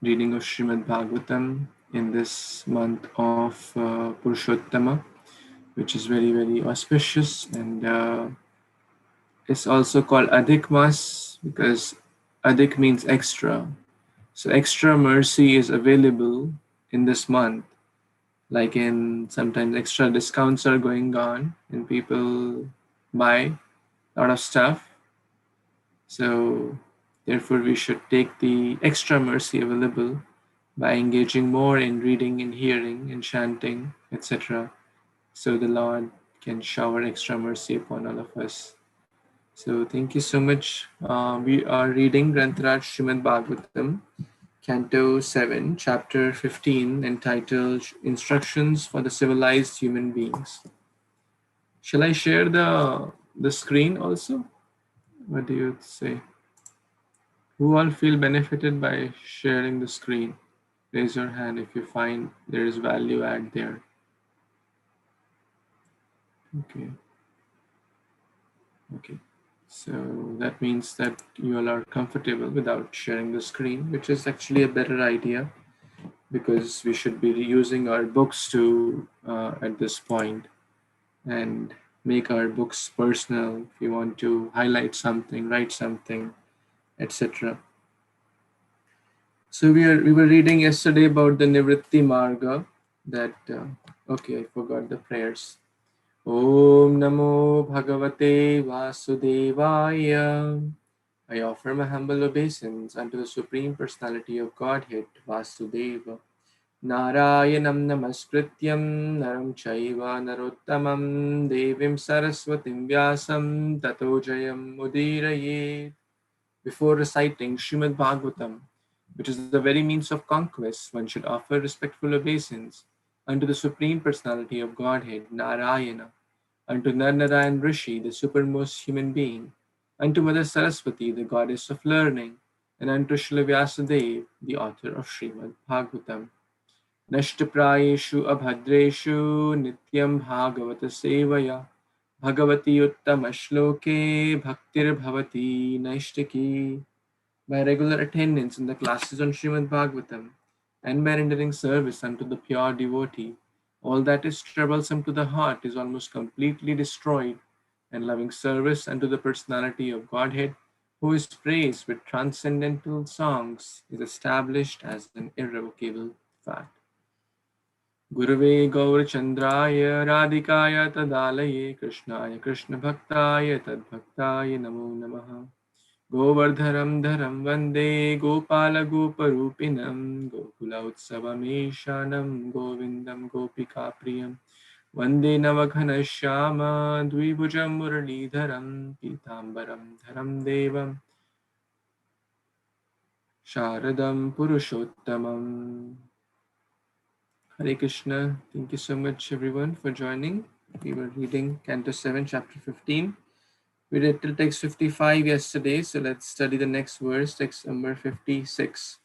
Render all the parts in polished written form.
reading of Śrīmad-Bhāgavatam in this month of Purushottama, which is very, very auspicious, and it's also called Adhik Mas because Adhik means extra. So extra mercy is available in this month, like in sometimes extra discounts are going on and people buy a lot of stuff. So therefore we should take the extra mercy available by engaging more in reading and hearing and chanting, etc. So the Lord can shower extra mercy upon all of us. So thank you so much. We are reading Grantaraj Śrīmad-Bhāgavatam, Canto 7, Chapter 15, entitled Instructions for the Civilized Human Beings. Shall I share the screen also? What do you say? Who all feel benefited by sharing the screen? Raise your hand if you find there is value add there. Okay. So that means that you all are comfortable without sharing the screen, which is actually a better idea because we should be using our books to at this point and make our books personal. If you want to highlight something, write something, etc. So we were reading yesterday about the Nivritti Marga. That okay, I forgot the prayers. Om Namo Bhagavate Vasudevaya. I offer my humble obeisance unto the Supreme Personality of Godhead, Vasudeva. Narayanam Namaskrityam Naram Chaiva Narottamam Devim Saraswatim Vyasam Tato Jayam Mudirayet. Before reciting Srimad Bhagvatam, which is the very means of conquest, one should offer respectful obeisance unto the Supreme Personality of Godhead, Narayana, unto Narnarayan Rishi, the supermost human being, unto Mother Saraswati, the goddess of learning, and unto Srila Vyasadeva, the author of Śrīmad-Bhāgavatam. Nashtaprayeshu abhadreshu nityam bhagavata sevaya bhagavati uttama shloke bhaktir bhavati naishtaki. By regular attendance in the classes on Śrīmad-Bhāgavatam and by rendering service unto the pure devotee, all that is troublesome to the heart is almost completely destroyed, and loving service unto the personality of Godhead, who is praised with transcendental songs, is established as an irrevocable fact. Gurave Gaurachandraya Radhikaya Tadalaye Krishnaya Krishna Bhaktaya Tadbhaktaya Namo Namaha. Govardharam dharam vande Gopala Goparupinam Gokula Utsavameshanam Govindam Gopika Priyam Vande Navaghana Shyama Dvibhujam Muralidharam Pitambaram Dharam Devam Sharadam Purushottamam. Hare Krishna. Thank you so much everyone for joining. We were reading Canto 7, Chapter 15. We read till text 55 yesterday, so let's study the next verse, text number 56.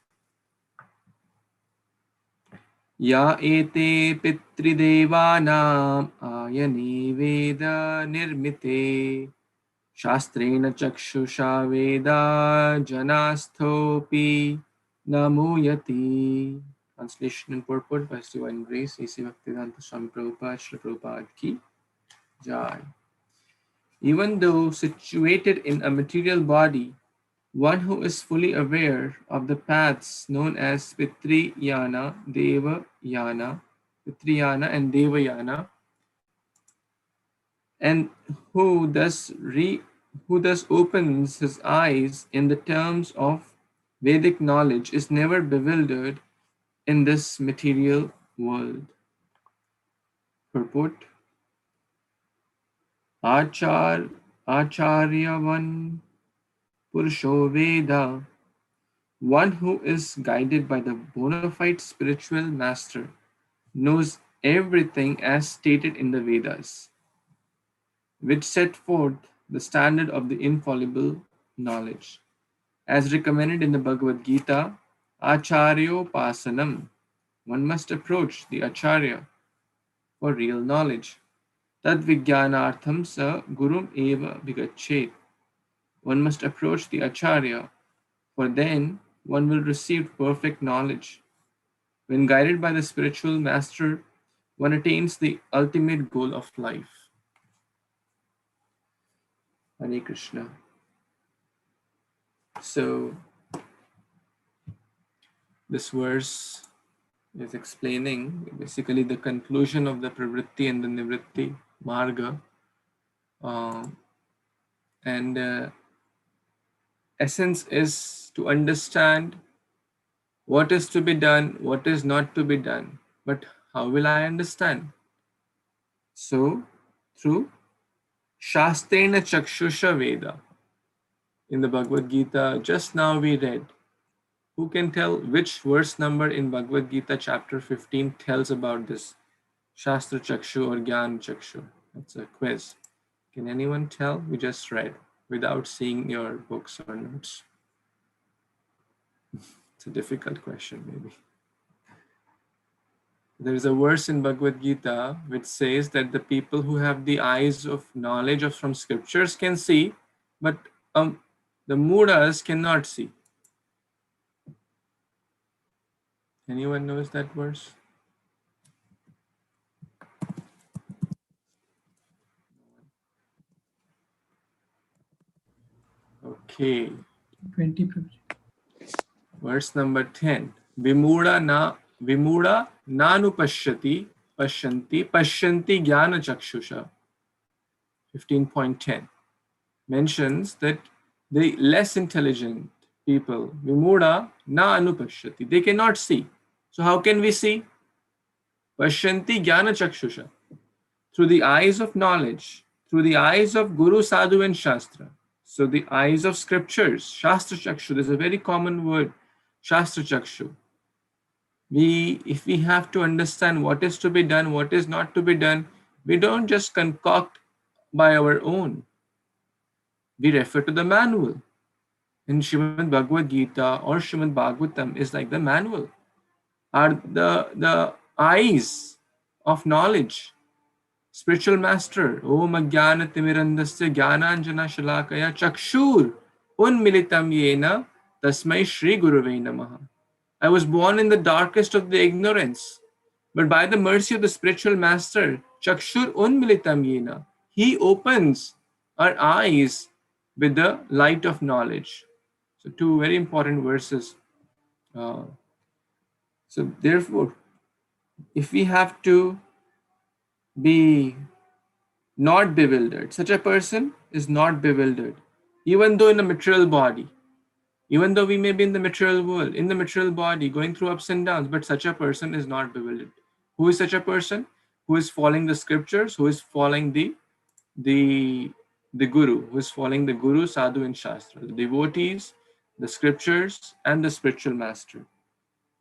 Ya ete pitridevanam ayani veda nirmite shastrena chakshusha veda janasthopi namuyati. Translation and purport by His Divine Grace, A.C. Bhaktivedanta Swami Prabhupada, Srila Prabhupada Ki Jai. Even though situated in a material body, one who is fully aware of the paths known as Pitriyana, Devayana, Pitriyana and Devayana, and who thus opens his eyes in the terms of Vedic knowledge, is never bewildered in this material world. Purport: Acharyavan Purusho Veda, one who is guided by the bona fide spiritual master, knows everything as stated in the Vedas, which set forth the standard of the infallible knowledge. As recommended in the Bhagavad Gita, Acharyopasanam, one must approach the Acharya for real knowledge. Tad Vijnanartham sa Gurum eva vigachet. One must approach the Acharya, for then one will receive perfect knowledge. When guided by the spiritual master, one attains the ultimate goal of life. Hare Krishna. So, this verse is explaining basically the conclusion of the pravritti and the nivritti marga. And essence is to understand what is to be done, what is not to be done. But how will I understand? So, through Shastrena Chakshusha Veda. In the Bhagavad Gita, just now we read. Who can tell which verse number in Bhagavad Gita chapter 15 tells about this Shastra Chakshu or Gyan Chakshu? That's a quiz. Can anyone tell? We just read without seeing your books or notes. It's a difficult question, maybe. There is a verse in Bhagavad Gita which says that the people who have the eyes of knowledge of from scriptures can see, but the Mudas cannot see. Anyone knows that verse? Okay. 20. Verse number 10. Vimuda nanupashyati pashyanti jnana chakshusha. 15.10 mentions that the less intelligent people, vimuda na anupashyati, they cannot see. So how can we see? Pashyanti jnana chakshusha. Through the eyes of knowledge, through the eyes of Guru, Sadhu and Shastra. So the eyes of scriptures, Shastra Chakshu, there's a very common word, Shastra Chakshu. If we have to understand what is to be done, what is not to be done, we don't just concoct by our own. We refer to the manual. And Srimad Bhagavad Gita or Srimad Bhagvatam is like the manual, are the eyes of knowledge. Spiritual master, Om Ajnana Timirandasya Jnananjana Shalakaya Chakshur Unmilitam Yena Tasmai Shri Gurave Namaha. I was born in the darkest of the ignorance, but by the mercy of the spiritual master, Chakshur Unmilitam Yena, he opens our eyes with the light of knowledge. So, two very important verses. So, therefore, if we have to be not bewildered, such a person is not bewildered, even though in a material body, even though we may be in the material world, in the material body, going through ups and downs, but such a person is not bewildered. Who is such a person? Who is following the scriptures, who is following the Guru, who is following the Guru, Sadhu and Shastra, the devotees, the scriptures, and the spiritual master.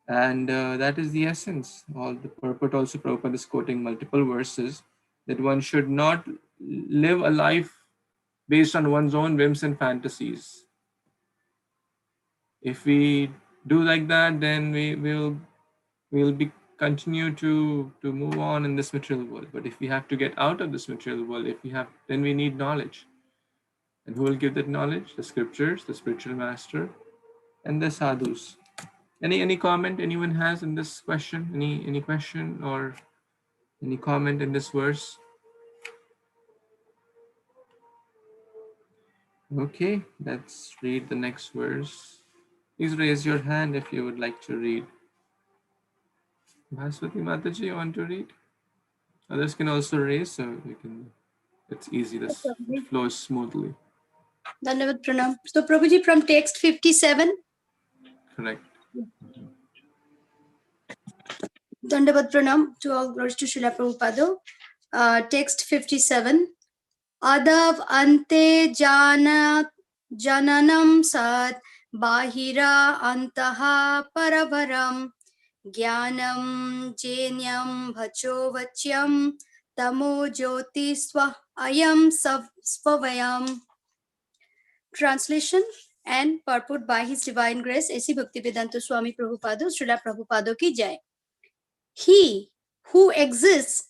And that is the essence. All the purport also, Prabhupada is quoting multiple verses that one should not live a life based on one's own whims and fantasies. If we do like that, then we will be continue to move on in this material world. But if we have to get out of this material world, then we need knowledge. And who will give that knowledge? The scriptures, the spiritual master, and the sadhus. Any comment anyone has in this question? Any question or any comment in this verse? Okay, let's read the next verse. Please raise your hand if you would like to read. Bhaswati Mataji, you want to read? Others can also raise, so we can. It's easy. This flows smoothly. Dhanyavad Pranam. So Prabhuji, from text 57. Correct. Dhanyavad Pranam to all glories to Srila Prabhupada. Text 57. Adav ante jananam sat bahira antaha paravaram jnanam jenyam bhacho vachyam tamo jyoti swa ayam svavayam. Translation and purport by His Divine Grace A.C. Bhaktivedanta Swami Prabhupada, Srila Prabhupada ki jai. He who exists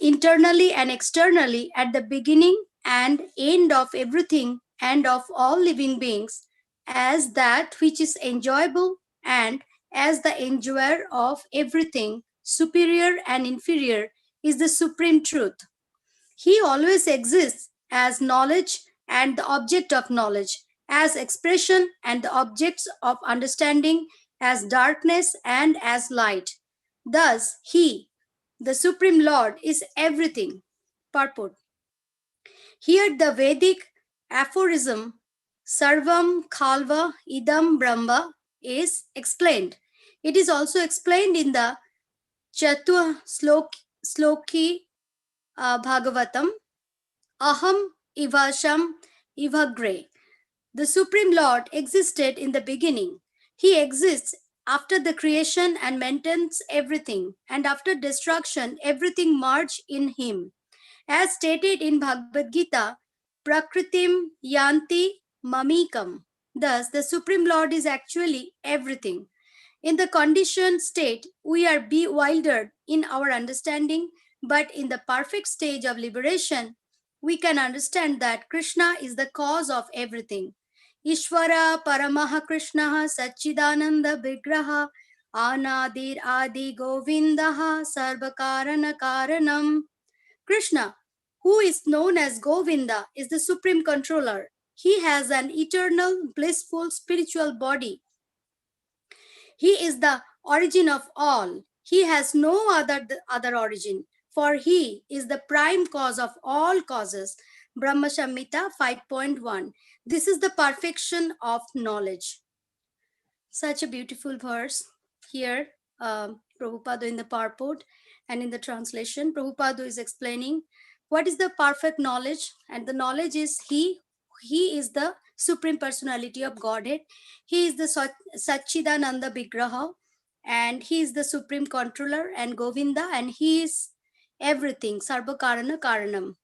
internally and externally at the beginning and end of everything and of all living beings, as that which is enjoyable and as the enjoyer of everything superior and inferior is the supreme truth. He always exists as knowledge and the object of knowledge, as expression and the objects of understanding, as darkness and as light. Thus, He, the Supreme Lord, is everything. Purport. Here, the Vedic aphorism Sarvam Khalva Idam Brahma is explained. It is also explained in the Chatur Sloki Bhagavatam, Aham Ivasham Ivagre. The Supreme Lord existed in the beginning. He exists after the creation and maintains everything, and after destruction, everything merged in Him. As stated in Bhagavad Gita, Prakritim Yanti Mamikam. Thus, the Supreme Lord is actually everything. In the conditioned state, we are bewildered in our understanding, but in the perfect stage of liberation, we can understand that Krishna is the cause of everything. Ishvara Paramaha Krishna Satchidananda Vigraha Anadir Adi Govindaha Sarvakarana Karanam. Krishna, who is known as Govinda, is the supreme controller. He has an eternal, blissful spiritual body. He is the origin of all. He has no other origin, for he is the prime cause of all causes. Brahma Samhita 5.1. This is the perfection of knowledge. Such a beautiful verse here. Prabhupada in the purport and in the translation, Prabhupada is explaining what is the perfect knowledge, and the knowledge is He is the Supreme Personality of Godhead. He is the Satchidananda Vigraha, and He is the Supreme Controller and Govinda, and He is everything, Sarva Karana Karanam.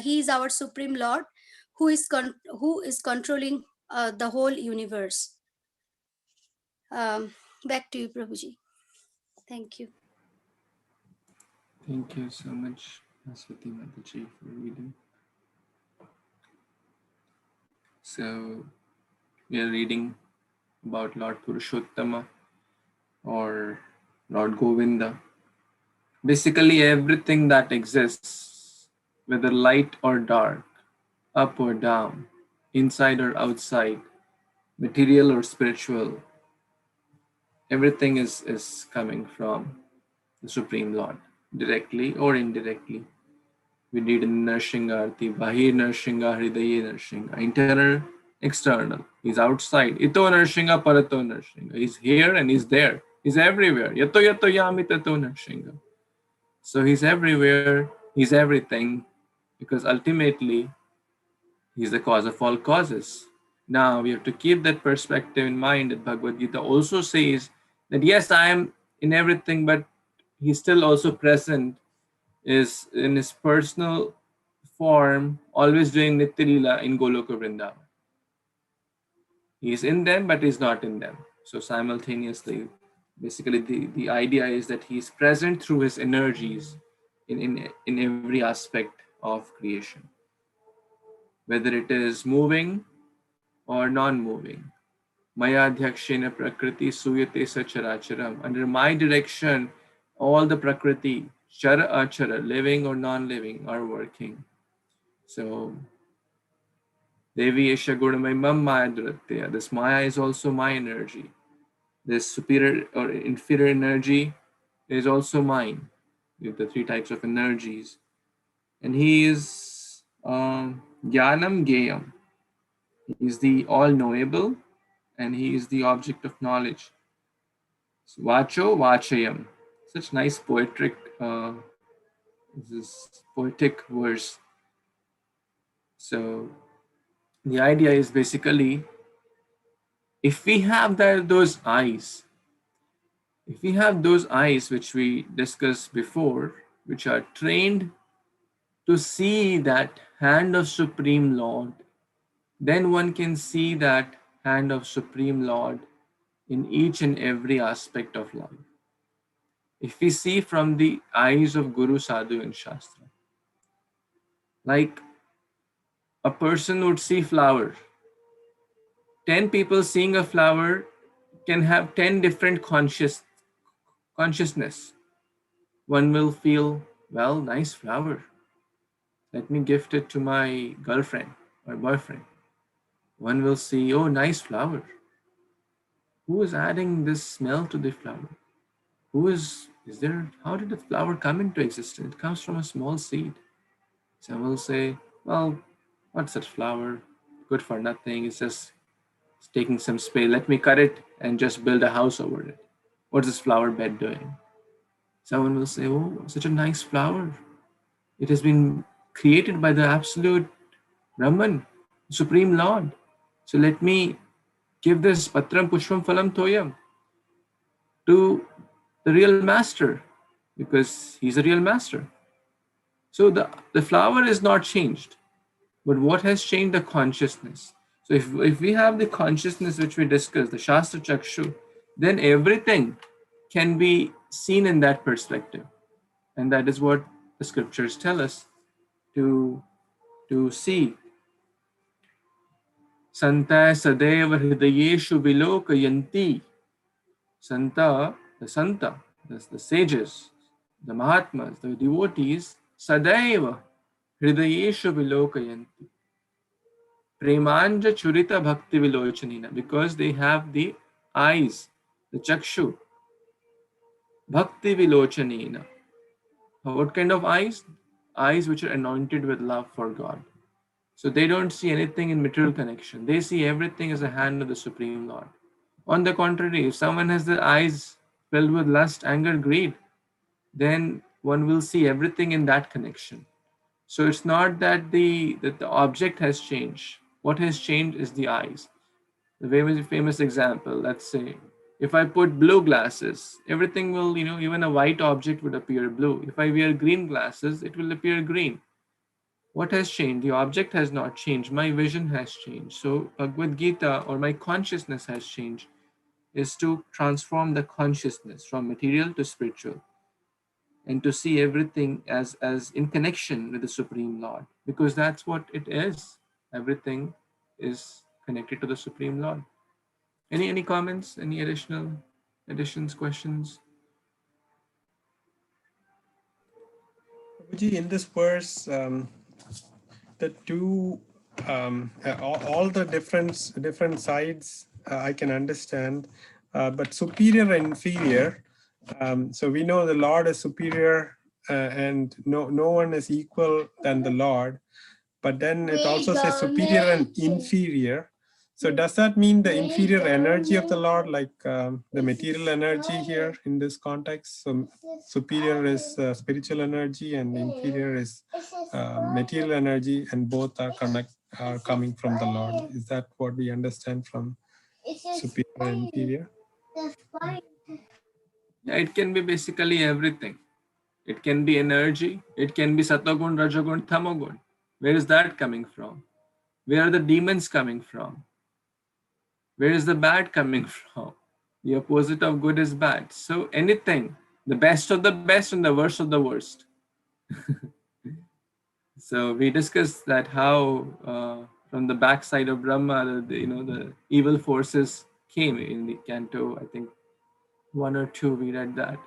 He is our Supreme Lord who is controlling the whole universe. Back to you, Prabhuji. Thank you. Thank you so much, Aswati Mataji, for reading. So, we are reading about Lord Purushottama or Lord Govinda. Basically, everything that exists, whether light or dark, up or down, inside or outside, material or spiritual, everything is coming from the Supreme Lord, directly or indirectly. We need Narshinga Arti, Bahir Narshinga, Hridaye Narshinga, internal, external. He's outside. Ito Narshinga, Parato Narshinga. He's here and he's there. He's everywhere. Yato Yato Yami Tato Narshinga. So he's everywhere, he's everything, because ultimately he's the cause of all causes. Now we have to keep that perspective in mind that Bhagavad Gita also says that yes, I am in everything, but he's still also present, is in his personal form, always doing Nitya Leela in Goloka Vrindavan. He's in them, but he's not in them. So simultaneously, basically the idea is that he's present through his energies in every aspect of creation, whether it is moving or non-moving. Maya Dhyakshena Prakriti Suyate Sacharacharam. Under my direction, all the Prakriti, Chara Achara, living or non-living, are working. So, Devi Esha Gurnamay Mam Maya Duratya. This Maya is also my energy. This superior or inferior energy is also mine. With the three types of energies. And he is Jnanam Geyam. He is the all-knowable, and he is the object of knowledge. So, Vacho Vachayam. Such nice this poetic verse. So the idea is basically, if we have those eyes, if we have those eyes which we discussed before, which are trained to see that hand of Supreme Lord, then one can see that hand of Supreme Lord in each and every aspect of life. If we see from the eyes of Guru, Sadhu and Shastra, like a person would see flower, 10 people seeing a flower can have 10 different consciousness. One will feel, well, nice flower. Let me gift it to my girlfriend or boyfriend. One will see, oh, nice flower. Who is adding this smell to the flower? Is there, how did the flower come into existence? It comes from a small seed. Some will say, well, what's that flower? Good for nothing. It's taking some space. Let me cut it and just build a house over it. What's this flower bed doing? Someone will say, oh, such a nice flower. It has been created by the absolute Brahman, Supreme Lord. So let me give this Patram Pushpam Phalam Toyam to the real master because he's a real master. So the flower is not changed, but what has changed? The consciousness. So if we have the consciousness which we discussed, the Shastra Chakshu, then everything can be seen in that perspective. And that is what the scriptures tell us to see. Santa Sadeva Hridayeshu Vilokayanti. Santa, the sages, the Mahatmas, the devotees, Sadaiva Hridayeshu Vilokayanti. Premanja Churita Bhakti Vilochanina, because they have the eyes, the Chakshu, Bhakti Vilochanina. What kind of eyes? Eyes which are anointed with love for God. So they don't see anything in material connection. They see everything as a hand of the Supreme Lord. On the contrary, if someone has the eyes filled with lust, anger, greed, then one will see everything in that connection. So it's not that the object has changed. What has changed is the eyes. The very famous example, let's say, if I put blue glasses, everything will, even a white object would appear blue. If I wear green glasses, it will appear green. What has changed? The object has not changed. My vision has changed. So Bhagavad Gita, or my consciousness has changed, is to transform the consciousness from material to spiritual and to see everything as in connection with the Supreme Lord, because that's what it is. Everything is connected to the Supreme Lord. Any comments? Any additions, questions? Prabhuji, in this verse, the two, all the different sides I can understand, but superior and inferior. So we know the Lord is superior, and no one is equal than the Lord. But then it also says superior and inferior. So does that mean the inferior energy of the Lord, like the material energy here in this context? So superior is spiritual energy and inferior is material energy, and both are coming from the Lord. Is that what we understand from superior and inferior? Yeah, it can be basically everything. It can be energy. It can be Satogun, Rajagun, Tamagun. Where is that coming from? Where are the demons coming from? Where is the bad coming from? The opposite of good is bad. So anything, the best of the best and the worst of the worst. So we discussed that how from the backside of Brahma, the evil forces came in the canto. I think 1 or 2 we read that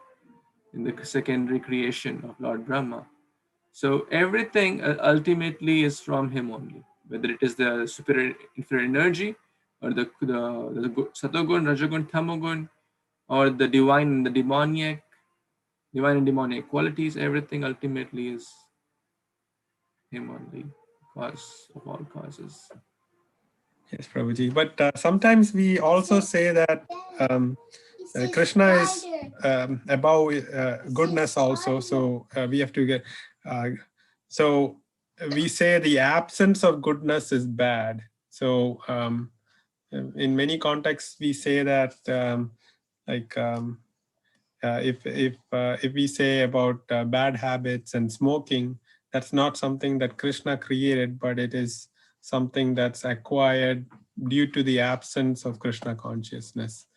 in the secondary creation of Lord Brahma. So everything ultimately is from him only, whether it is the superior inferior energy or the Satogun, Rajagun, Tamagun, or the divine and the demoniac, divine and demoniac qualities. Everything ultimately is him only, cause of all causes. Yes, Prabhuji. But sometimes we also say that Kṛṣṇa is above goodness also. So we have to get. So we say the absence of goodness is bad. So in many contexts we say that if we say about bad habits and smoking, that's not something that Kṛṣṇa created, but it is something that's acquired due to the absence of Kṛṣṇa consciousness.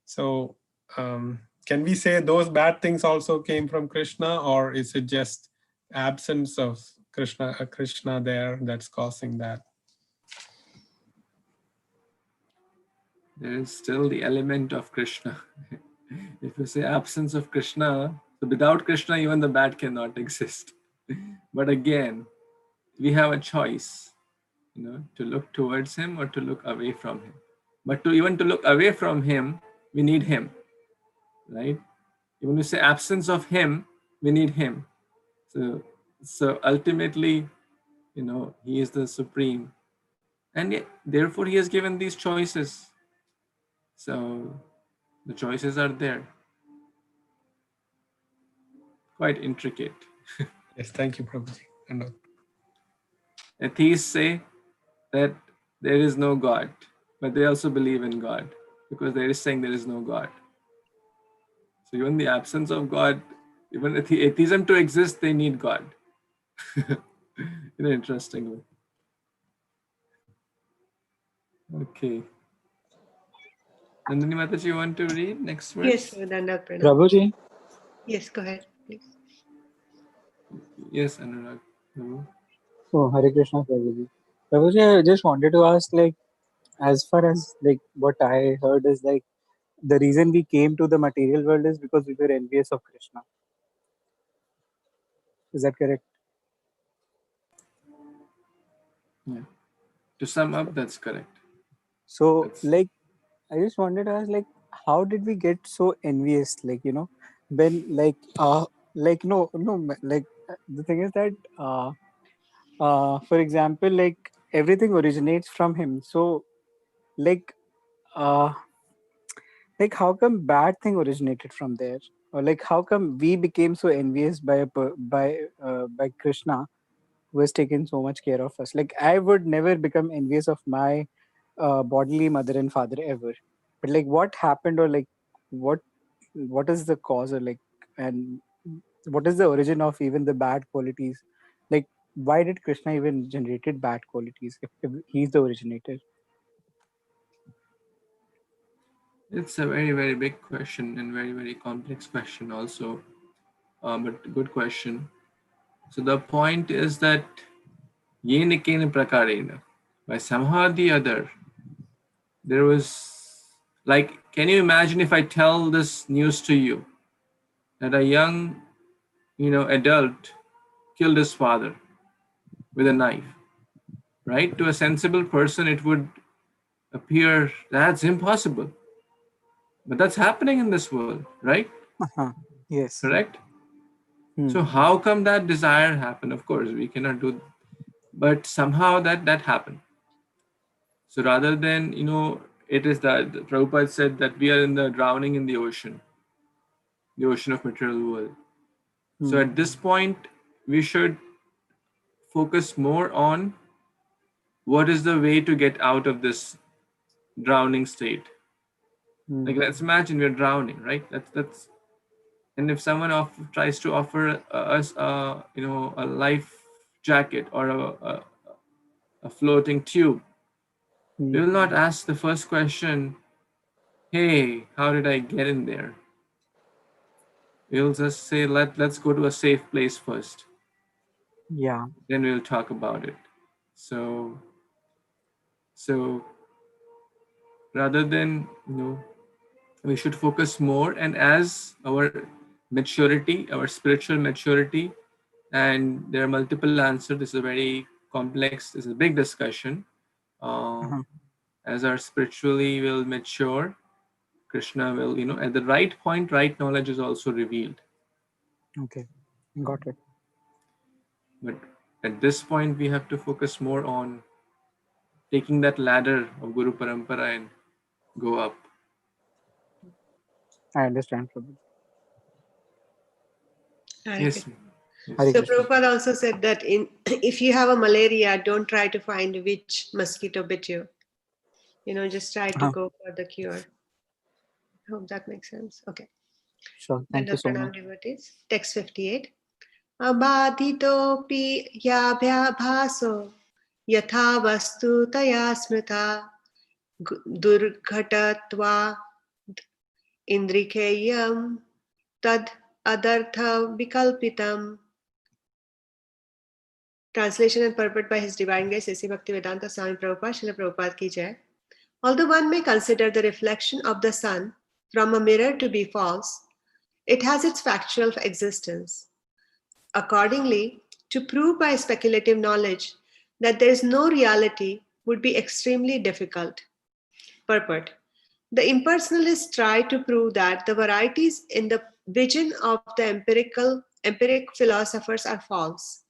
So can we say those bad things also came from Kṛṣṇa, or is it just absence of Kṛṣṇa there that's causing that? there is still the element of Krishna. If you say absence of Krishna, so without Krishna, even the bad cannot exist. But again, we have a choice, to look towards him or to look away from him. But to look away from him, we need him, right? Even if you say absence of him, we need him. So ultimately, he is the supreme, and yet, therefore he has given these choices. So the choices are there, quite intricate. Yes, thank you, Prabhuji. And Atheists say that there is no God, but they also believe in God because they are saying there is no God. So even the absence of God, even atheism to exist, they need God. In an interesting way. Okay. Nandini Mataji, you want to read next verse? Yes, Danda Pranam. Prabhuji, Yes, go ahead, please. Yes, Anurag. Prabhu. oh, Hare Krishna, Prabhuji. Prabhuji, I just wanted to ask, like, as far as like what I heard is like the reason we came to the material world is because we were envious of Krishna. Is that correct? Yeah. To sum up, that's correct. So, That's like, I just wanted to ask, like, how did we get so envious? Like, when, like, the thing is that, for example, like, everything originates from him. So, like, uh, how come bad thing originated from there? Or like, how come we became so envious by Krishna, who has taken so much care of us? Like, I would never become envious of my bodily mother and father ever. But like, what happened, or like, what what is the cause, or like, and what is the origin of even the bad qualities? Like, why did Krishna even generated bad qualities if he's the originator? It's a very, very big question and very, very complex question also, but good question. So the point is that yena kena prakarena, by somehow or the other, there was, like, can you imagine if I tell this news to you that a young, adult killed his father with a knife, right? To a sensible person, it would appear that's impossible, but that's happening in this world, right? Uh-huh. Yes. Correct. Hmm. So how come that desire happened? Of course, we cannot do, but somehow that happened. So rather than, it is that Prabhupada said that we are in the drowning in the ocean of material world. So Hmm. at this point, we should focus more on what is the way to get out of this drowning state. Hmm. Like, let's imagine we're drowning, right? That's and if someone tries to offer us a life jacket or a floating tube, Hmm. we will not ask the first question, hey, how did I get in there? We'll just say, let's go to a safe place first, Yeah. then we'll talk about it. So rather than, we should focus more, and as our maturity, our spiritual maturity, and there are multiple answers, this is a very complex, this is a big discussion. Uh-huh. As our spiritually will mature, Krishna will, at the right point, right knowledge is also revealed. Okay. Got it. But at this point, we have to focus more on taking that ladder of Guru Parampara and go up. I understand, Prabhu. Hare Yes. Krishna. Yes. Hare So Krishna. Prabhupada also said that if you have a malaria, don't try to find which mosquito bit you. Just try to Uh-huh. go for the cure. Hope that makes sense. Okay. Sure. Thank you Danda so Pranam much. devotees. Text 58. Abhaditopi yabhyabhaso yatha vastu taya smrita durghatatva indrikeyam tad adartha vikalpitam. Translation and purport by His Divine Grace A.C. Bhaktivedanta Swami Prabhupada, Srila Prabhupada ki Jai. Although one may consider the reflection of the sun from a mirror to be false, it has its factual existence. Accordingly, to prove by speculative knowledge that there is no reality would be extremely difficult. Purport. The impersonalists try to prove that the varieties in the vision of the empiric philosophers are false.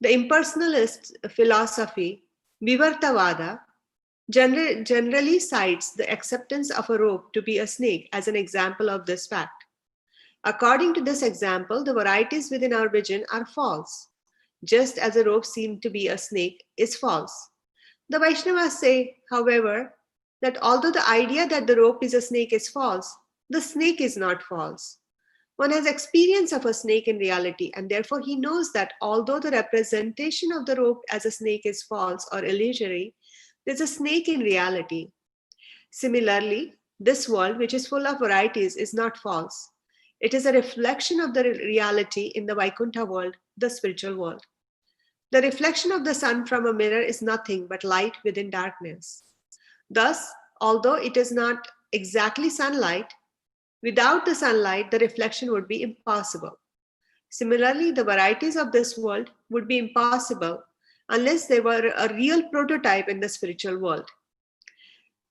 The impersonalist philosophy, Vivartavada, generally cites the acceptance of a rope to be a snake as an example of this fact. According to this example, the varieties within our vision are false, just as a rope seen to be a snake is false. The Vaishnavas say, however, that although the idea that the rope is a snake is false, the snake is not false. One has experience of a snake in reality, and therefore he knows that although the representation of the rope as a snake is false or illusory, there's a snake in reality. Similarly, this world, which is full of varieties, is not false. It is a reflection of the reality in the Vaikuntha world, the spiritual world. The reflection of the sun from a mirror is nothing but light within darkness. Thus, although it is not exactly sunlight, without the sunlight, the reflection would be impossible. Similarly, the varieties of this world would be impossible unless they were a real prototype in the spiritual world.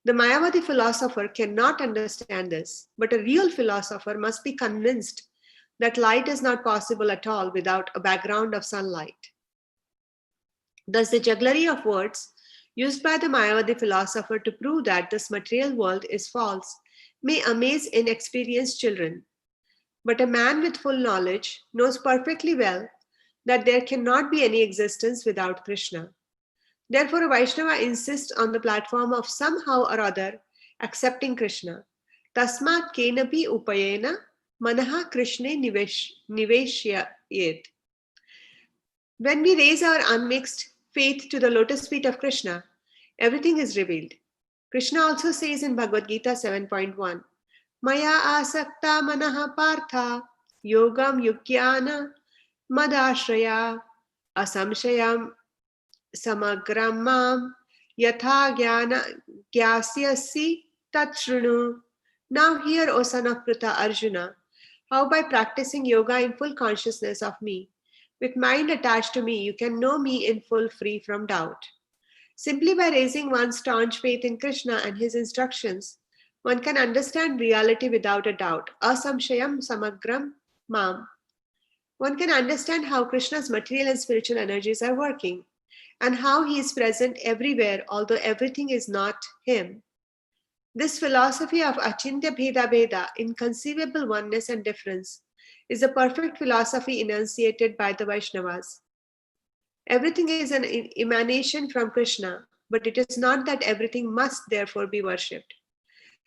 The Mayavadi philosopher cannot understand this, but a real philosopher must be convinced that light is not possible at all without a background of sunlight. Thus, the jugglery of words used by the Mayavadi philosopher to prove that this material world is false may amaze inexperienced children. But a man with full knowledge knows perfectly well that there cannot be any existence without Kṛṣṇa. Therefore, a Vaishnava insists on the platform of somehow or other accepting Kṛṣṇa. Tasmat kenapi upayena manaha Kṛṣṇe niveshyayet. When we raise our unmixed faith to the lotus feet of Kṛṣṇa, everything is revealed. Kṛṣṇa also says in Bhagavad Gita 7.1, Maya asakta manaha partha yogam yukyana madashraya asamshayam samagram mam yatha gyasyasi tatshrunu. Now hear, O son of Pritha Arjuna, how by practicing yoga in full consciousness of me, with mind attached to me, you can know me in full, free from doubt. Simply by raising one's staunch faith in Kṛṣṇa and his instructions, one can understand reality without a doubt. Asamshayam samagram mam. One can understand how Kṛṣṇa's material and spiritual energies are working, and how he is present everywhere, although everything is not him. This philosophy of achintya bheda bheda, inconceivable oneness and difference, is the perfect philosophy enunciated by the Vaishnavas. Everything is an emanation from Kṛṣṇa, but it is not that everything must therefore be worshipped.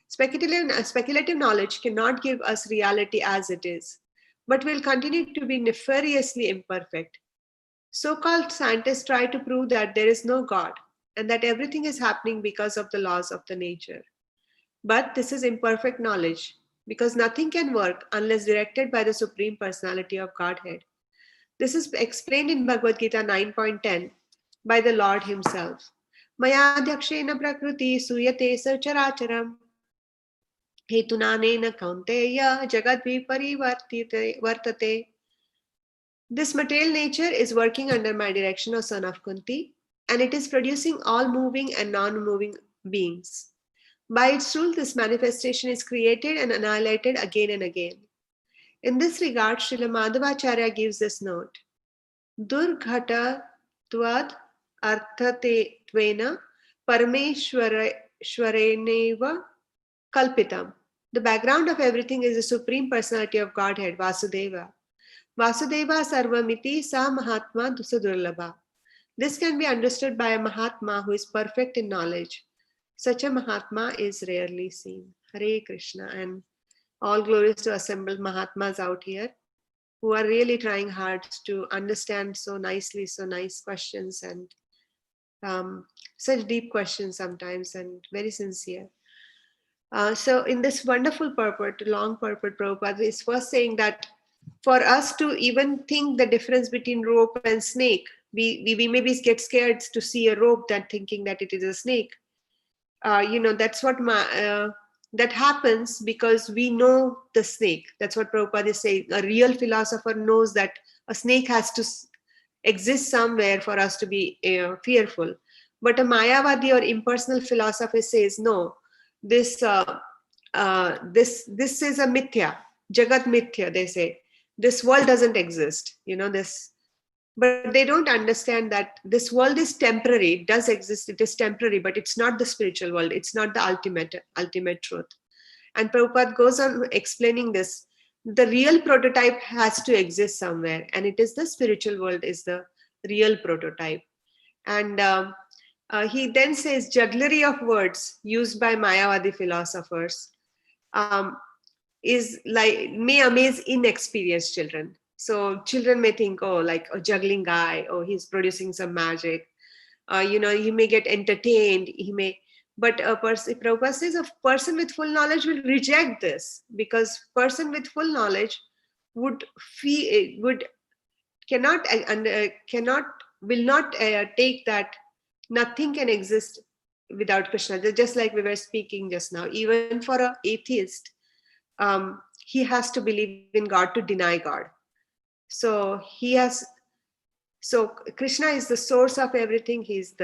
Speculative knowledge cannot give us reality as it is, but will continue to be nefariously imperfect. So-called scientists try to prove that there is no God and that everything is happening because of the laws of the nature. But this is imperfect knowledge, because nothing can work unless directed by the Supreme Personality of Godhead. This is explained in Bhagavad Gita 9.10 by the Lord himself. Maya dhakshena prakriti suyate sarcharacharam hetunanena kaunteya jagadvi parivartate. This material nature is working under my direction, O son of Kunti, and it is producing all moving and non-moving beings. By its rule, this manifestation is created and annihilated again and again. In this regard, Srila Madhavacharya gives this note. Durghata tvad arthate tvena parameshwareneva kalpitam. The background of everything is the Supreme Personality of Godhead, Vasudeva. Vasudeva sarvamiti sa mahatma dusadurlabha. This can be understood by a Mahatma who is perfect in knowledge. Such a Mahatma is rarely seen. Hare Krishna, and all glories to assembled Mahatmas out here who are really trying hard to understand so nicely, so nice questions, and such deep questions sometimes, and very sincere. So in this wonderful purport, long purport, Prabhupada is first saying that for us to even think the difference between rope and snake, we maybe get scared to see a rope than thinking that it is a snake. that's what that happens because we know the snake. That's what Prabhupada is saying. A real philosopher knows that a snake has to exist somewhere for us to be fearful. But a Mayavadi or impersonal philosopher says, no, this is a mithya, jagat mithya. They say this world doesn't exist. This, but they don't understand that this world is temporary. It does exist. It is temporary, but it's not the spiritual world. It's not the ultimate truth. And Prabhupada goes on explaining this. The real prototype has to exist somewhere, and it is the spiritual world is the real prototype. And he then says jugglery of words used by Mayavadi philosophers is like may amaze inexperienced children. So children may think, oh, like a juggling guy, oh, he's producing some magic. He may get entertained. He may, but Prabhupada says a person with full knowledge will reject this, because person with full knowledge would will not take that nothing can exist without Krishna. Just like we were speaking just now, even for an atheist, he has to believe in God to deny God. So Krishna is the source of everything. He is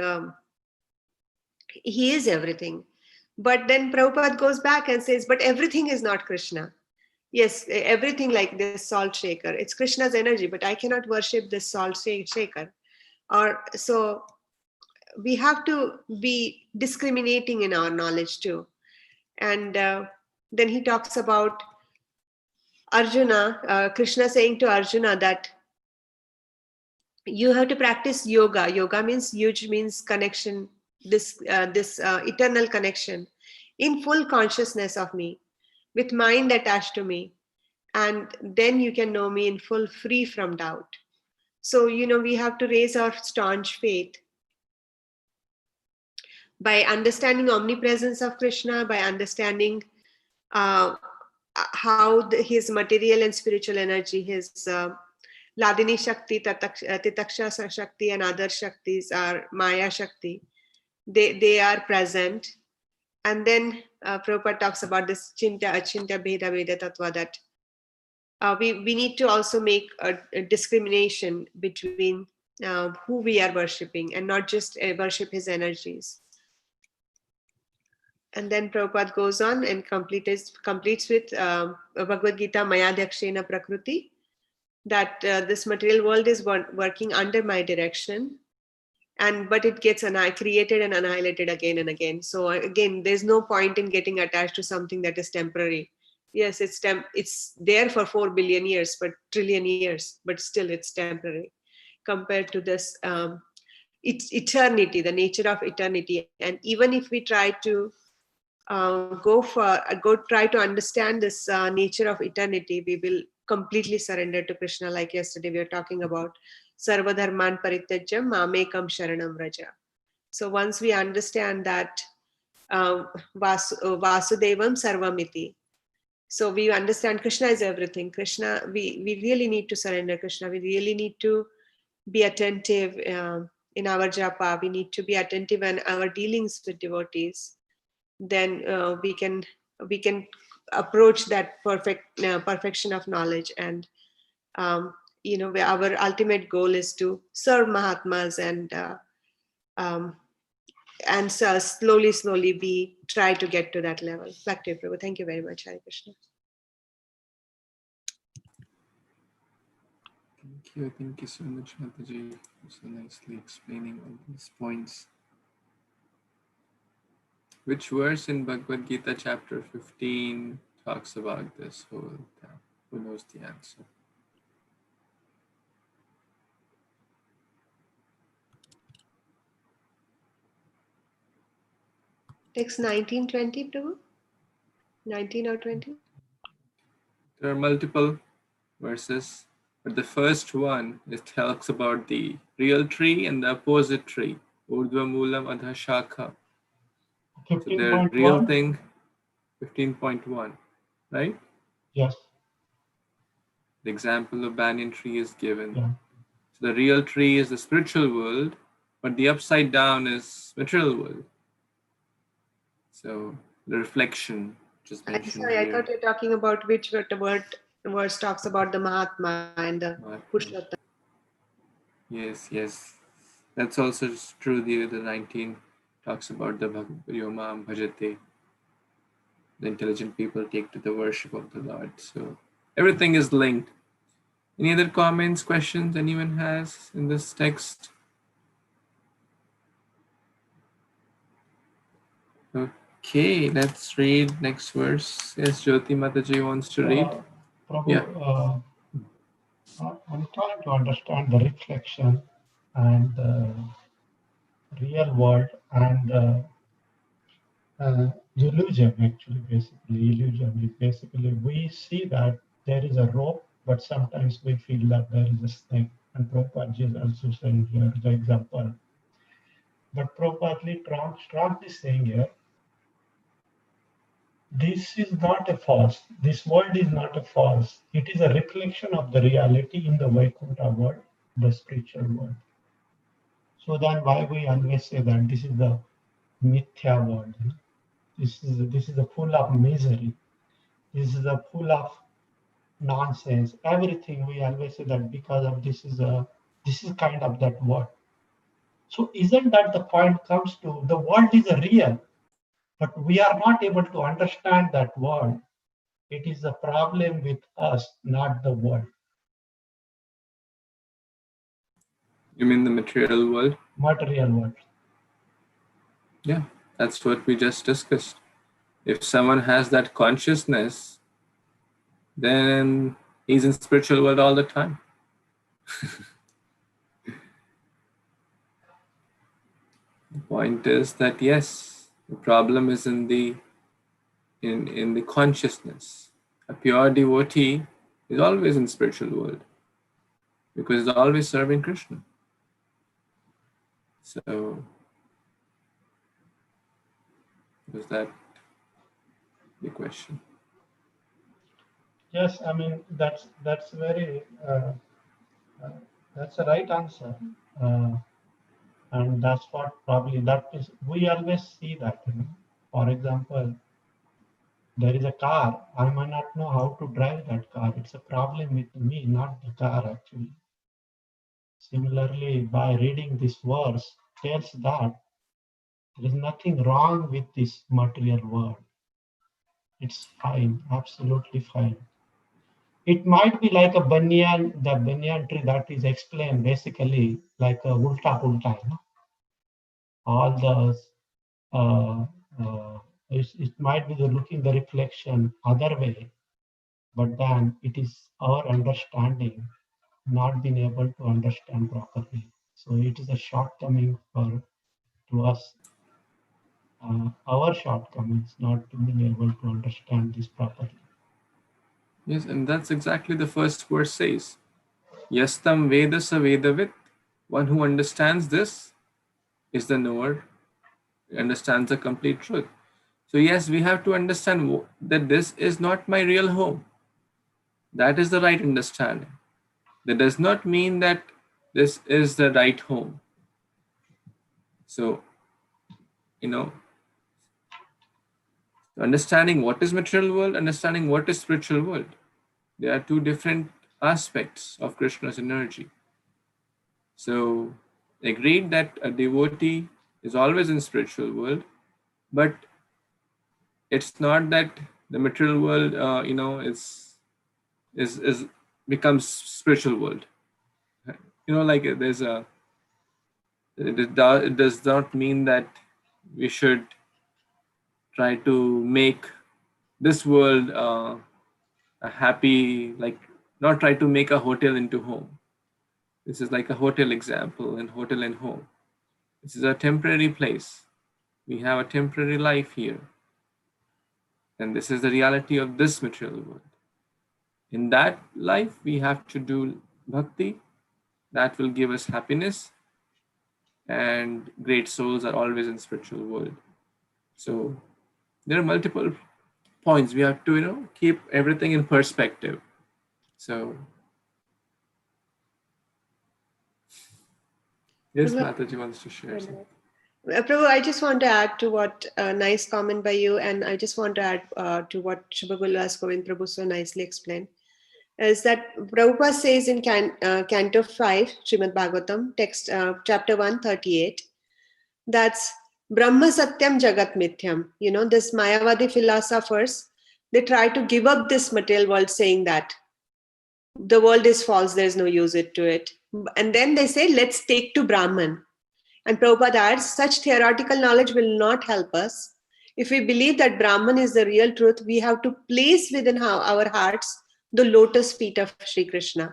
everything. But then Prabhupada goes back and says, but everything is not Krishna. Yes, everything like this salt shaker, it's Krishna's energy, but I cannot worship this salt shaker. So we have to be discriminating in our knowledge too. And then he talks about Arjuna, Krishna saying to Arjuna that you have to practice yoga. Yoga means yuj, means connection, this eternal connection in full consciousness of me, with mind attached to me. And then you can know me in full, free from doubt. So, we have to raise our staunch faith by understanding omnipresence of Krishna, by understanding how his material and spiritual energy, his Ladini Shakti, Titaksha Shakti, and other Shaktis are Maya Shakti. They are present. And then Prabhupada talks about this Chinta, Achinta, Bheda, Veda Tattva, that we need to also make a discrimination between who we are worshipping and not just worship his energies. And then Prabhupada goes on and completes with Bhagavad Gita Mayadhyakshena Prakruti, that this material world is working under my direction, but it gets created and annihilated again and again. So again, there's no point in getting attached to something that is temporary. Yes, it's there for 4 billion years, but trillion years, but still it's temporary compared to this it's eternity, the nature of eternity. And even if we try to try to understand this nature of eternity, we will completely surrender to Krishna. Like yesterday we were talking about Sarva Dharman Parityajya Mamekam Sharanam Vraja. So once we understand that Vasudevam Sarvamiti, so we understand Krishna is everything. Krishna, we really need to surrender Krishna. We really need to be attentive in our japa. We need to be attentive in our dealings with devotees. Then we can approach that perfection of knowledge. And our ultimate goal is to serve Mahatmas and so slowly we try to get to that level. Back to you, Prabhu. Thank you very much. Hare Krishna. Thank you so much, Mataji, for so nicely explaining all these points. Which verse in Bhagavad Gita chapter 15 talks about this whole thing? Who knows the answer? Text 19-20, Prabhu? 19 or 20? There are multiple verses, but the first one, it talks about the real tree and the opposite tree. Urdhva Moolam Adha Shakha. So the real thing, 15.1, right? Yes. The example of banyan tree is given. Yeah. So the real tree is the spiritual world, but the upside down is material world. So the reflection, which is I'm mentioned sorry, I here. thought you're talking about which verse talks about the Mahatma and the Purushottam. Yes, yes. That's also true. The 19 talks about the Yoma Bhajate. The intelligent people take to the worship of the Lord. So everything is linked. Any other comments, questions anyone has in this text? Okay, let's read next verse. Yes, Jyoti Mataji wants to read. Prabhu, Yeah. I'm trying to understand the reflection and the real world and illusion, actually, basically. Illusion is basically we see that there is a rope, but sometimes we feel that there is a snake. And Prabhupada is also saying here the example. But Prabhupada strongly saying here, this is not a false. This world is not a false. It is a reflection of the reality in the Vaikuntha world, the spiritual world. So then why we always say that this is the Mithya world? This is a full of misery. This is a full of nonsense. Everything we always say that because of this is kind of that world. So isn't that the point comes to the world is a real, but we are not able to understand that world. It is a problem with us, not the world. You mean the material world? Material world. Yeah, that's what we just discussed. If someone has that consciousness, then he's in spiritual world all the time. The point is that yes, the problem is in the consciousness. A pure devotee is always in spiritual world because he's always serving Krishna. So was that the question? Yes, I mean that's very that's the right answer, and that's what probably that is. We always see that. For example, there is a car. I might not know how to drive that car. It's a problem with me, not the car actually. Similarly, by reading this verse, tells that there is nothing wrong with this material world. It's fine, absolutely fine. It might be like a the banyan tree that is explained basically like a ulta, all the it might be looking the reflection other way, but then it is our understanding not being able to understand properly. So it is a shortcoming to us, our shortcomings not being able to understand this properly. Yes, and that's exactly the first verse says. Yastam Vedasa Vedavit, one who understands this is the knower, understands the complete truth. So yes, we have to understand that this is not my real home. That is the right understanding. That does not mean that this is the right home. So, understanding what is material world, understanding what is spiritual world. There are two different aspects of Krishna's energy. So, agreed that a devotee is always in spiritual world, but it's not that the material world, is becomes spiritual world. Like there's it does not mean that we should try to make this world a happy, like not try to make a hotel into home. This is like a hotel example, and hotel and home. This is a temporary place. We have a temporary life here. And this is the reality of this material world. In that life, we have to do bhakti. That will give us happiness. And great souls are always in spiritual world. So there are multiple points. We have to, keep everything in perspective. So, yes, Mataji wants to share something. Prabhu, I just want to add to what a nice comment by you, and I just want to add to what Shubhagulas Govind Prabhu so nicely explained, is that Prabhupada says in Canto 5, Srimad Bhagvatam, text chapter 138, that's Brahma Satyam Jagat Mithyam. You know, this Mayavadi philosophers, they try to give up this material world saying that the world is false, there's no use to it. And then they say, let's take to Brahman. And Prabhupada adds, such theoretical knowledge will not help us. If we believe that Brahman is the real truth, we have to place within our hearts the lotus feet of Sri Krishna.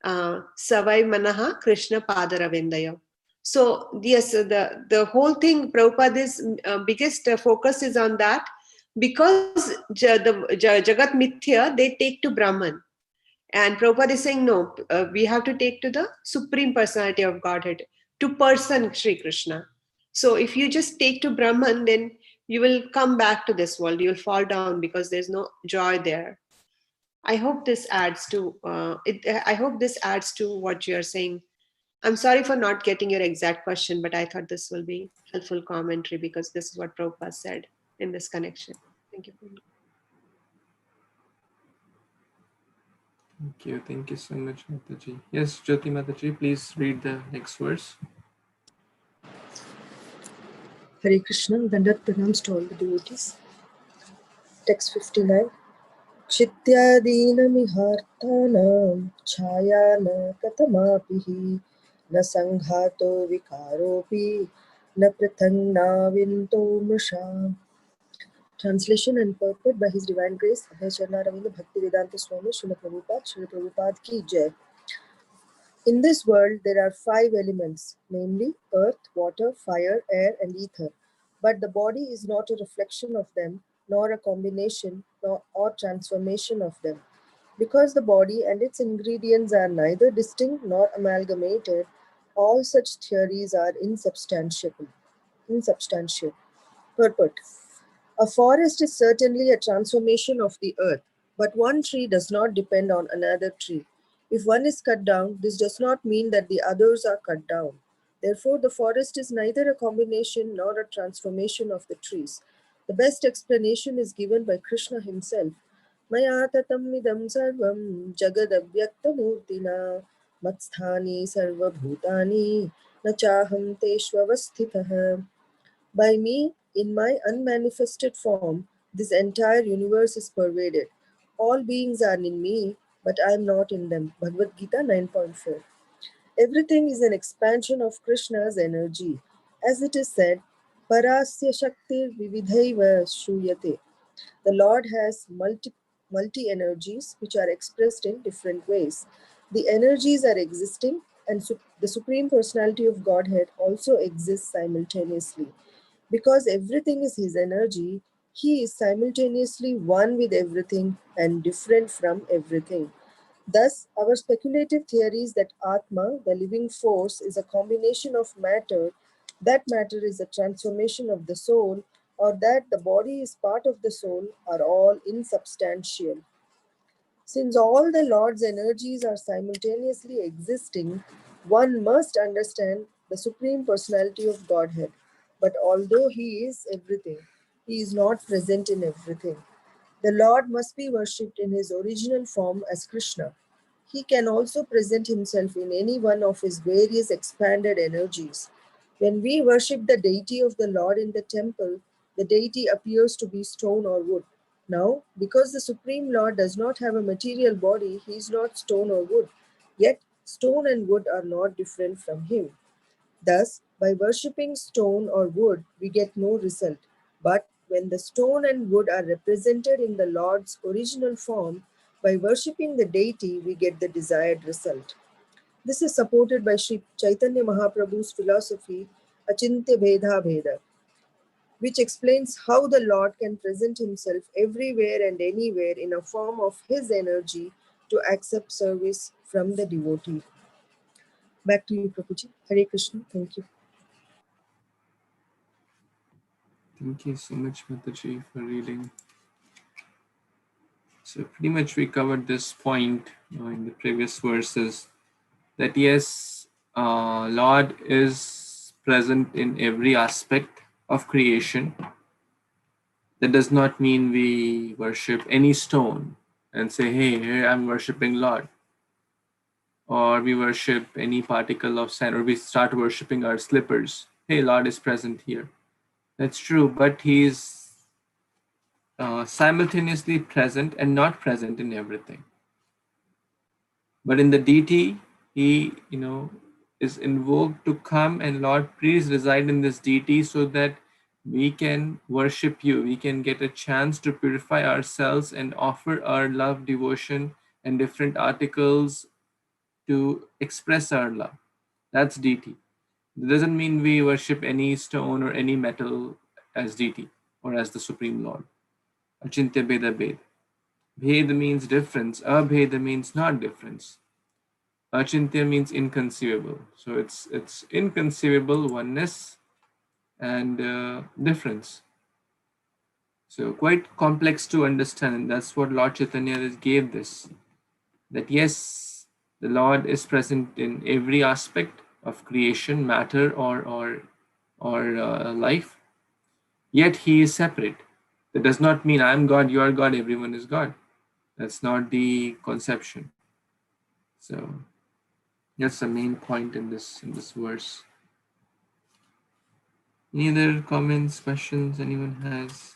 Savai Manaha Krishna Padaravindaya. So, yes, the whole thing, Prabhupada's biggest focus is on that, because Jagat Mithya, they take to Brahman. And Prabhupada is saying, no, we have to take to the Supreme Personality of Godhead, to person Sri Krishna. So if you just take to Brahman, then you will come back to this world. You'll fall down because there's no joy there. I hope this adds to I hope this adds to what you're saying. I'm sorry for not getting your exact question, but I thought this will be helpful commentary because this is what Prabhupada said in this connection. Thank you. Thank you so much, Mataji. Yes, Jyoti Mataji, please read the next verse. Hare Krishna, Dandat Pranams to all the devotees. Text 59. Kshityadinamihartanam chayana katamapihi na sanghato vikaropi na prathangna vinto mrisham. Translation and purport by His Divine Grace, Abhay Charna Ravindra Bhakti Vedanta Swami Srila Prabhupada ki jai. In this world, there are 5 elements, namely earth, water, fire, air, and ether. But the body is not a reflection of them, nor a combination or transformation of them. Because the body and its ingredients are neither distinct nor amalgamated, all such theories are insubstantial. Purport. A forest is certainly a transformation of the earth, but one tree does not depend on another tree. If one is cut down, this does not mean that the others are cut down. Therefore, the forest is neither a combination nor a transformation of the trees. The best explanation is given by Krishna himself. Maya tatam idam sarvam jagadabhyaktamurtina matsthani sarva bhutani nachaham teshvavasthitah. By me, in my unmanifested form, this entire universe is pervaded. All beings are in me, but I am not in them. Bhagavad Gita 9.4. Everything is an expansion of Krishna's energy. As it is said, Parasya Shaktir Vividhaiva Shruyate. The Lord has multi energies which are expressed in different ways. The energies are existing, and the Supreme Personality of Godhead also exists simultaneously. Because everything is His energy, He is simultaneously one with everything and different from everything. Thus, our speculative theories that Atma, the living force, is a combination of matter, that matter is a transformation of the soul, or that the body is part of the soul, are all insubstantial. Since all the Lord's energies are simultaneously existing, one must understand the Supreme Personality of Godhead. But although He is everything, He is not present in everything. The Lord must be worshipped in His original form as Krishna. He can also present Himself in any one of His various expanded energies. When we worship the deity of the Lord in the temple, the deity appears to be stone or wood. Now, because the Supreme Lord does not have a material body, He is not stone or wood. Yet, stone and wood are not different from Him. Thus, by worshipping stone or wood, we get no result. But when the stone and wood are represented in the Lord's original form, by worshipping the deity, we get the desired result. This is supported by Sri Chaitanya Mahaprabhu's philosophy, Achintya Bheda Bheda, which explains how the Lord can present Himself everywhere and anywhere in a form of His energy to accept service from the devotee. Back to you, Prabhuji. Hare Krishna. Thank you. Thank you so much, Mataji, for reading. So pretty much we covered this point in the previous verses, that yes, Lord is present in every aspect of creation, that does not mean we worship any stone and say, hey, here I'm worshiping Lord. Or we worship any particle of sand, or we start worshiping our slippers. Hey, Lord is present here. That's true, but He is simultaneously present and not present in everything. But in the deity, He, is invoked to come and Lord, please reside in this deity so that we can worship you. We can get a chance to purify ourselves and offer our love, devotion, and different articles to express our love. That's deity. It doesn't mean we worship any stone or any metal as deity or as the Supreme Lord. Achintya Bheda Bhed. Bhed means difference. Abheda means not difference. Achintya means inconceivable. So it's inconceivable oneness and difference. So quite complex to understand. And that's what Lord Chaitanya gave this. That yes, the Lord is present in every aspect of creation, matter or life. Yet He is separate. That does not mean I'm God, you are God, everyone is God. That's not the conception. So that's the main point in this verse. Any other comments, questions anyone has?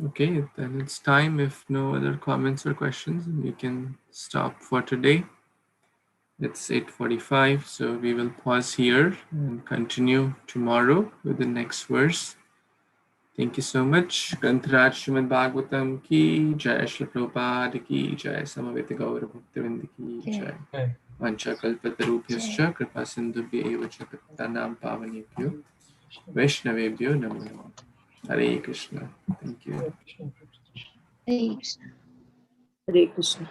Okay, then it's time. If no other comments or questions, we can stop for today. It's 8:45, so we will pause here and continue tomorrow with the next verse. Thank you so much. Grantaraj Śrīmad-Bhāgavatam ki jai, Śrīla Prabhupada ki jai, Samaveta Gaura Bhaktivinoda ki jai. Vancha kalpatarubhyascha kripa sindhubhya eva cha patanam pavanebhyo Vaishnavebhyo namo namo. Hare Krishna. Thank you. Hare Krishna. Hare Krishna.